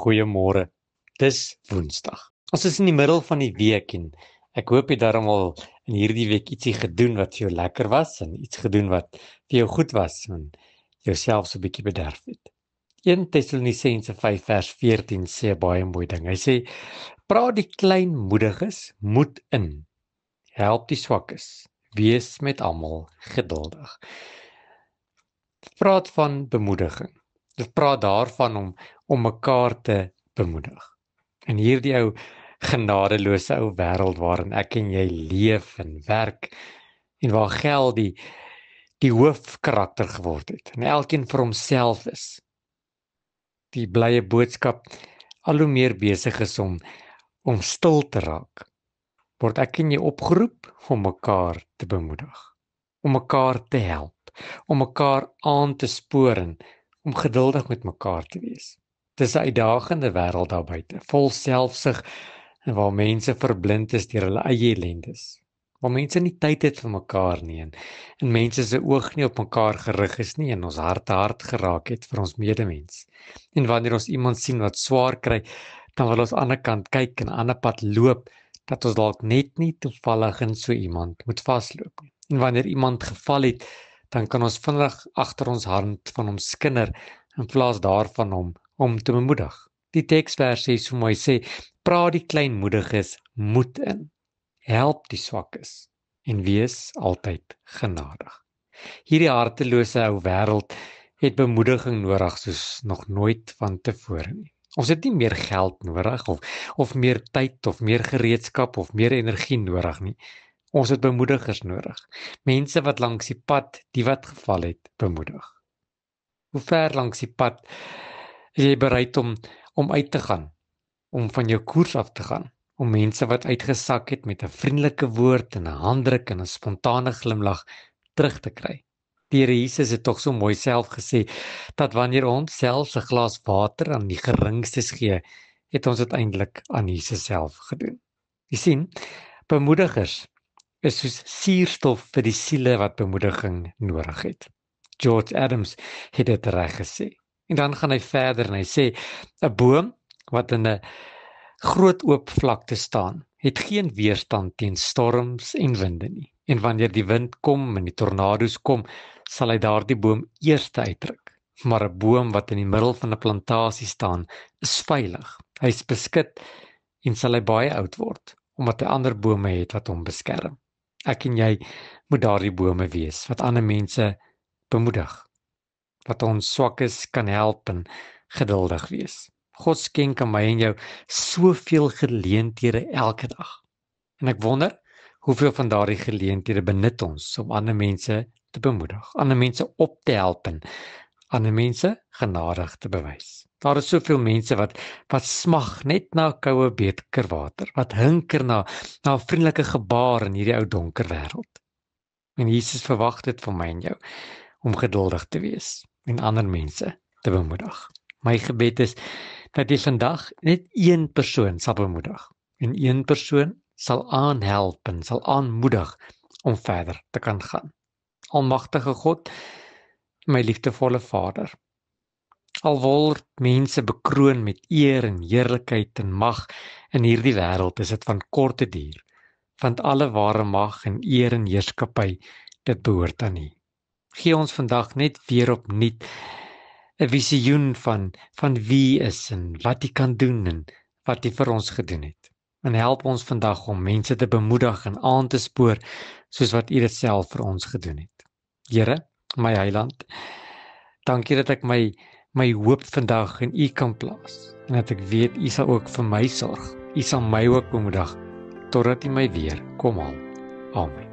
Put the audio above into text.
Goeiemôre. Dis Woensdag. Ons is in die middel van die week en ek hoop jy daarom al in hierdie week ietsie gedoen wat vir jou lekker was en iets gedoen wat vir jou goed was en jouself so 'n bietjie bederf het. 1 Tessalonisense 5 vers 14 sê 'n baie mooi ding. Hy sê: "Praat die kleinmoediges moed in. Help die swakkes. Wees met almal geduldig." Dit praat van bemoediging. Dit praat daarvan om mekaar te bemoedig. In hierdie ou genadeloose ou wêreld waarin ek en jy leef en werk en waar geld die hoofkarakter geword het en elkeen vir homself is. Die blye boodskap al hoe meer besig is om stil te raak. Word ek en jy opgeroep om mekaar te bemoedig, om mekaar te help, om mekaar aan te spoor en om geduldig met mekaar te wees. Dis 'n uitdagende wêreld daar buite, vol selfsug en waar mense verblind is deur hulle eie ellendes. Waar mense nie tyd het vir mekaar nie en mense se oog nie op mekaar gerig is nie en ons harte hard geraak het vir ons medemens. En wanneer ons iemand sien wat swaar kry, dan wil ons aan die ander kant kyk en 'n ander pad loop dat ons dalk net nie toevallig in so iemand moet vasloop nie. En wanneer iemand geval het, dan kan ons vinnig agter ons hand van hom skinder in plaas daarvan om te bemoedig. Die teksvers sê so mooi, sê: "Praat die kleinmoediges moed in. Help die swakkes en wees altyd genadig." Hierdie hartelose ou wêreld het bemoediging nodig soos nog nooit vantevore nie. Ons het nie meer geld nodig of meer tyd of meer gereedskap of meer energie nodig nie. Ons het bemoedigers nodig. Mense wat langs die pad, die wat geval het, bemoedig. Hoe ver langs die pad is jy bereid om uit te gaan, om van jou koers af te gaan, om mense wat uitgesak het met 'n vriendelike woord en 'n handdruk en 'n spontane glimlag terug te kry? Die Here Jesus het tog so mooi self gesê dat wanneer ons selfs 'n glas water aan die geringstes gee, het ons dit eintlik aan Jesus self gedoen. Jy sien, bemoedigers is soos suurstof vir die siele wat bemoediging nodig het. George Adams het dit reg gesê. En dan gaan hy verder en hy sê: "'n boom wat in 'n groot oop vlakte staan, het geen weerstand teen storms en winde nie. En wanneer die wind kom en die tornado's kom, sal hy daardie boom eers uitdruk. Maar 'n boom wat in die middel van 'n plantasie staan, is veilig. Hy's beskut en sal hy baie oud word, omdat hy ander bome het wat hom beskerm." Ek en jy moet daardie bome wees wat ander mense bemoedig, wat ons swakkes kan help en geduldig wees. God skenk aan my en jou soveel geleenthede elke dag. En ek wonder, hoeveel van daardie geleenthede benut ons om ander mense te bemoedig, ander mense op te help en ander mense genadig te bewys. Daar is soveel mense wat smag net na 'n koue beker water, wat hinker na 'n vriendelike gebaar in hierdie ou donker wêreld. En Jesus verwag dit van my en jou, om geduldig te wees en ander mense te bemoedig. My gebed is dat jy vandag net een persoon sal bemoedig en een persoon sal aanhelp en sal aanmoedig om verder te kan gaan. Almagtige God, my liefdevolle Vader, al word mense bekroon met eer en heerlikheid en mag in hierdie wêreld, is dit van korte duur, want alle ware mag en eer en heerskappy, dit behoort aan U. Gee ons vandag net weer opnuut 'n visioen van wie U is en wat U kan doen en wat U vir ons gedoen het. En help ons vandag om mense te bemoedig en aan te spoor soos wat U dit self vir ons gedoen het. Here, my Heiland, dankie dat ek my hoop vandag in U kan plaas en dat ek weet U sal ook vir my sorg. U sal my ook bemoedig totdat U my weer kom haal. Amen.